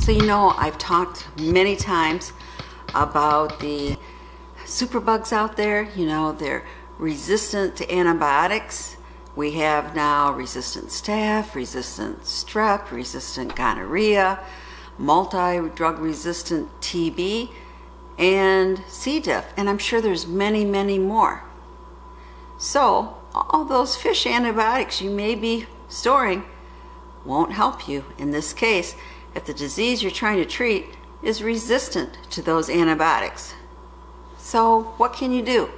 So you know, I've talked many times about the superbugs out there. You know, they're resistant to antibiotics. We have now resistant staph, resistant strep, resistant gonorrhea, multi-drug resistant TB, and C. diff. And I'm sure there's many, many more. So all those fish antibiotics you may be storing won't help you in this case if the disease you're trying to treat is resistant to those antibiotics. So what can you do?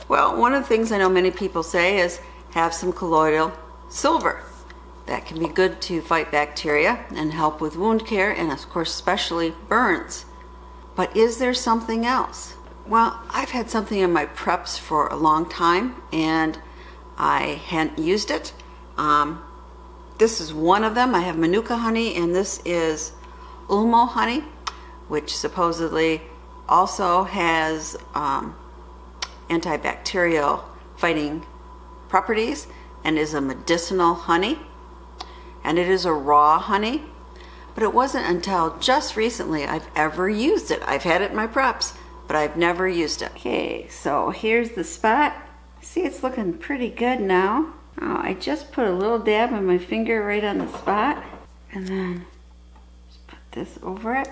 Well, one of the things I know many people say is have some colloidal silver. That can be good to fight bacteria and help with wound care and of course especially burns. But is there something else? Well, I've had something in my preps for a long time and I hadn't used it. This is one of them. I have Manuka honey, and this is Ulmo honey, which supposedly also has antibacterial fighting properties and is a medicinal honey. And it is a raw honey, but it wasn't until just recently I've ever used it. I've had it in my preps, but I've never used it. Okay, so here's the spot. See, it's looking pretty good now. Oh, I just put a little dab of my finger right on the spot, and then just put this over it.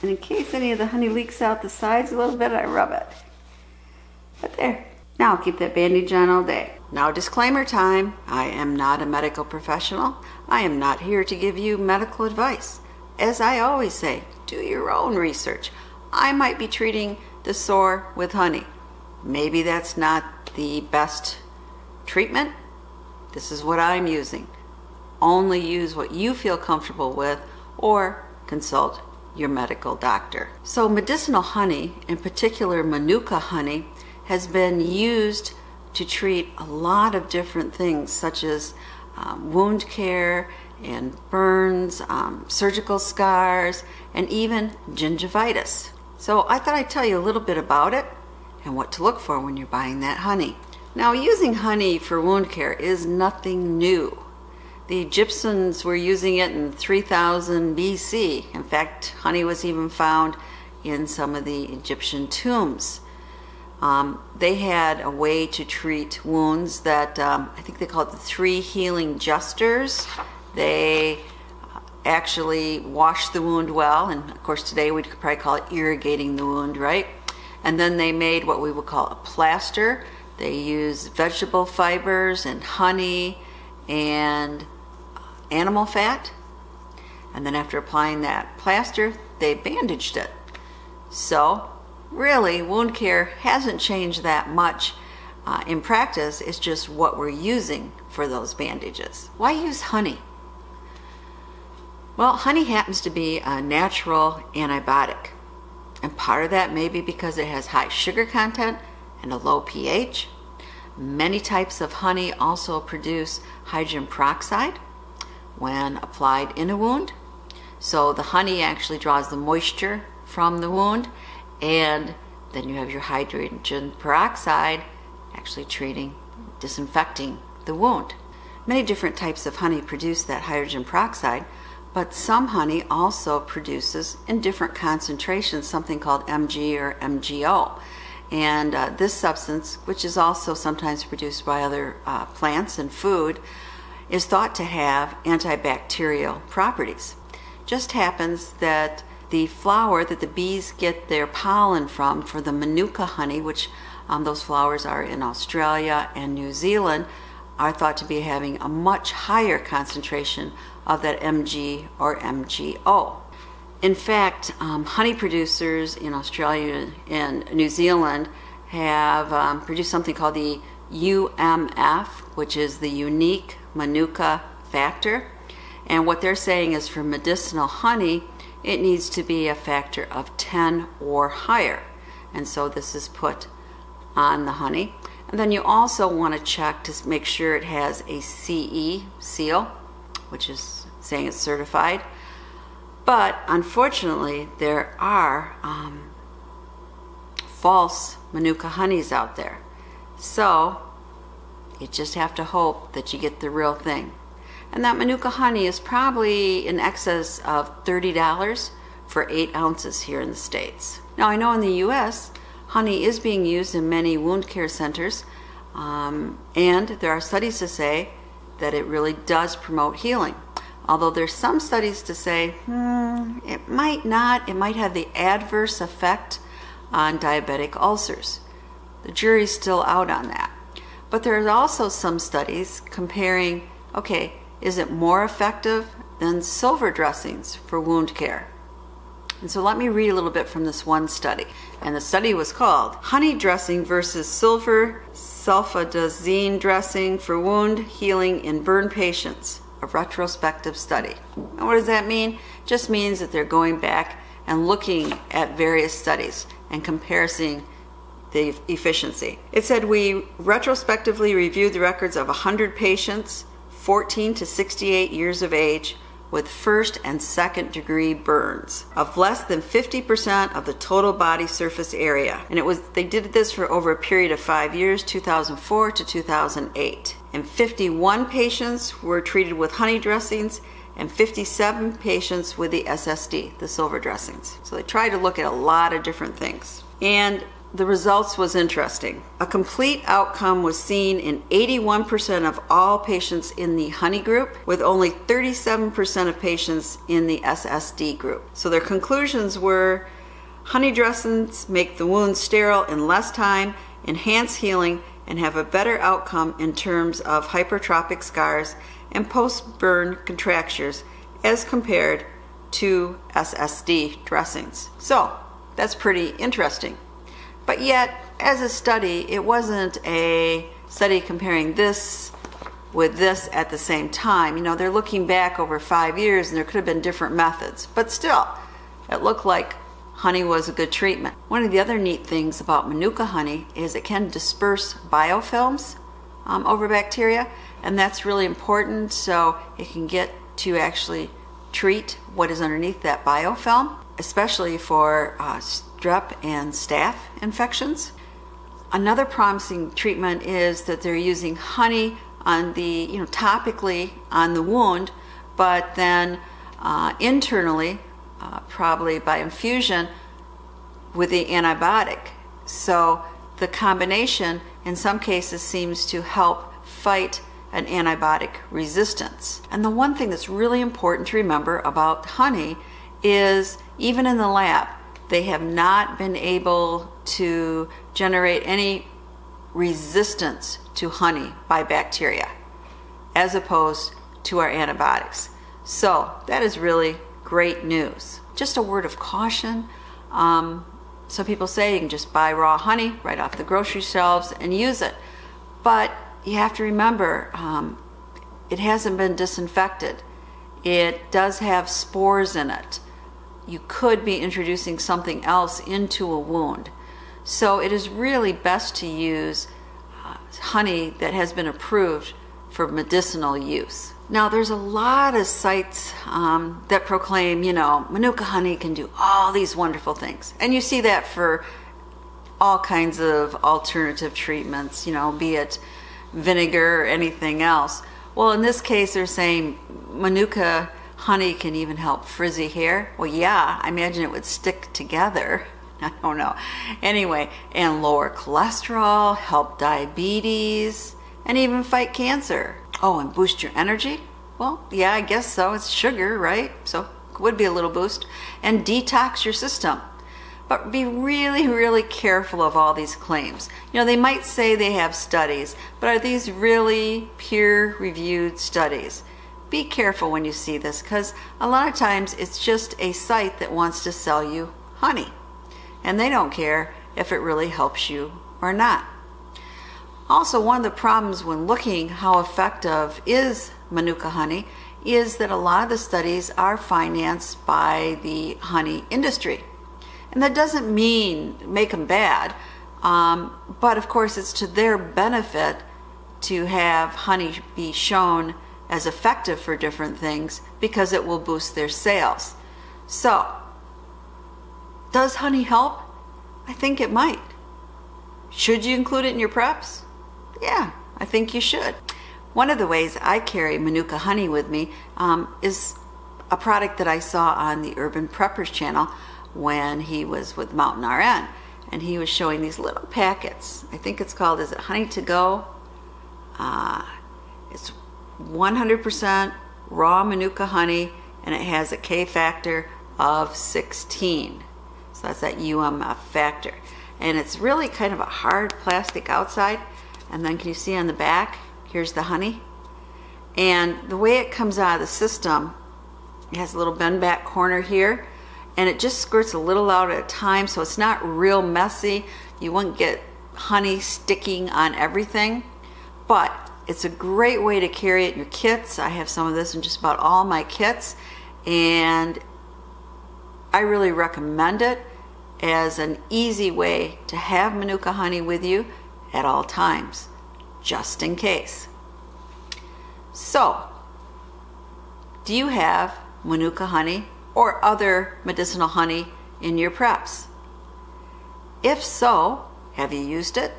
And in case any of the honey leaks out the sides a little bit, I rub it. But there. Now I'll keep that bandage on all day. Now disclaimer time, I am not a medical professional. I am not here to give you medical advice. As I always say, do your own research. I might be treating the sore with honey. Maybe that's not the best treatment. This is what I'm using. Only use what you feel comfortable with or consult your medical doctor. So medicinal honey, in particular Manuka honey, has been used to treat a lot of different things such as wound care and burns, surgical scars, and even gingivitis. So I thought I'd tell you a little bit about it and what to look for when you're buying that honey. Now, using honey for wound care is nothing new. The Egyptians were using it in 3000 BC. In fact, honey was even found in some of the Egyptian tombs. They had a way to treat wounds that I think they called the 3 healing jesters. They actually washed the wound well, and of course today we could probably call it irrigating the wound, right? And then they made what we would call a plaster. They used vegetable fibers and honey and animal fat. And then after applying that plaster, they bandaged it. So really, wound care hasn't changed that much in practice. It's just what we're using for those bandages. Why use honey? Well, honey happens to be a natural antibiotic. And part of that may be because it has high sugar content and a low pH. Many types of honey also produce hydrogen peroxide when applied in a wound. So the honey actually draws the moisture from the wound, and then you have your hydrogen peroxide actually disinfecting the wound. Many different types of honey produce that hydrogen peroxide, but some honey also produces in different concentrations something called Mg or MgO. And this substance, which is also sometimes produced by other plants and food, is thought to have antibacterial properties. Just happens that the flower that the bees get their pollen from for the Manuka honey, which those flowers are in Australia and New Zealand, are thought to be having a much higher concentration of that Mg or MgO. In fact, honey producers in Australia and New Zealand have produced something called the UMF, which is the unique Manuka factor. And what they're saying is for medicinal honey, it needs to be a factor of 10 or higher. And so this is put on the honey. And then you also want to check to make sure it has a CE seal, which is saying it's certified. But unfortunately, there are false Manuka honeys out there. So you just have to hope that you get the real thing. And that Manuka honey is probably in excess of $30 for 8 ounces here in the States. Now I know in the US, honey is being used in many wound care centers, and there are studies to say that it really does promote healing. Although there's some studies to say, it might not, it might have the adverse effect on diabetic ulcers. The jury's still out on that. But there's also some studies comparing, okay, is it more effective than silver dressings for wound care? And so let me read a little bit from this one study. And the study was called Honey Dressing versus Silver Sulfadazine Dressing for Wound Healing in Burn Patients, a retrospective study. And what does that mean? Just means that they're going back and looking at various studies and comparing the efficiency. It said we retrospectively reviewed the records of 100 patients, 14 to 68 years of age, with first and second degree burns of less than 50% of the total body surface area. And they did this for over a period of 5 years, 2004 to 2008. And 51 patients were treated with honey dressings and 57 patients with the SSD, the silver dressings. So they tried to look at a lot of different things. And the results was interesting. A complete outcome was seen in 81% of all patients in the honey group, with only 37% of patients in the SSD group. So their conclusions were, honey dressings make the wound sterile in less time, enhance healing, and have a better outcome in terms of hypertrophic scars and post-burn contractures as compared to SSD dressings. So that's pretty interesting. But yet, as a study, it wasn't a study comparing this with this at the same time. You know, they're looking back over 5 years and there could have been different methods. But still, it looked like honey was a good treatment. One of the other neat things about Manuka honey is it can disperse biofilms over bacteria, and that's really important, so it can get to actually treat what is underneath that biofilm, especially for strep and staph infections. Another promising treatment is that they're using honey on the, topically on the wound, but then internally, probably by infusion with the antibiotic. So the combination in some cases seems to help fight an antibiotic resistance. And the one thing that's really important to remember about honey is even in the lab, they have not been able to generate any resistance to honey by bacteria, as opposed to our antibiotics. So that is really great news. Just a word of caution. Some people say you can just buy raw honey right off the grocery shelves and use it. But you have to remember, it hasn't been disinfected. It does have spores in it. You could be introducing something else into a wound. So it is really best to use honey that has been approved for medicinal use. Now there's a lot of sites that proclaim, Manuka honey can do all these wonderful things. And you see that for all kinds of alternative treatments, be it vinegar or anything else. Well, in this case, they're saying Manuka honey can even help frizzy hair. Well, yeah, I imagine it would stick together. I don't know. Anyway, and lower cholesterol, help diabetes, and even fight cancer. Oh, and boost your energy? Well, yeah, I guess so. It's sugar, right? So it would be a little boost. And detox your system. But be really, really careful of all these claims. They might say they have studies, but are these really peer-reviewed studies? Be careful when you see this, because a lot of times it's just a site that wants to sell you honey. And they don't care if it really helps you or not. Also, one of the problems when looking how effective is Manuka honey is that a lot of the studies are financed by the honey industry. And that doesn't mean make them bad, but of course it's to their benefit to have honey be shown as effective for different things because it will boost their sales. So, does honey help? I think it might. Should you include it in your preps? Yeah, I think you should. One of the ways I carry Manuka honey with me is a product that I saw on the Urban Preppers channel when he was with Mountain RN, and he was showing these little packets. I think it's called, is it Honey to Go? It's 100% raw Manuka honey, and it has a K factor of 16. So that's that UMF factor. And it's really kind of a hard plastic outside. And then can you see on the back, here's the honey. And the way it comes out of the system, it has a little bend back corner here, and it just squirts a little out at a time, so it's not real messy. You won't get honey sticking on everything, but it's a great way to carry it in your kits. I have some of this in just about all my kits, and I really recommend it as an easy way to have Manuka honey with you at all times, just in case. So, do you have Manuka honey or other medicinal honey in your preps? If so, have you used it?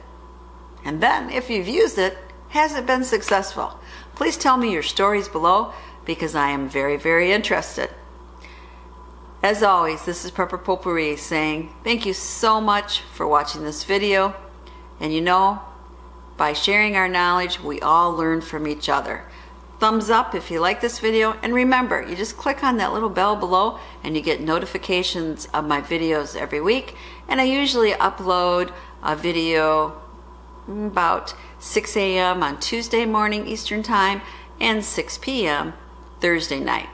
And then, if you've used it, has it been successful? Please tell me your stories below, because I am very, very interested. As always, this is Prepper Potpourri saying thank you so much for watching this video. And you know, by sharing our knowledge, we all learn from each other. Thumbs up if you like this video, and remember, you just click on that little bell below and you get notifications of my videos every week. And I usually upload a video about 6 a.m. on Tuesday morning Eastern Time and 6 p.m. Thursday night.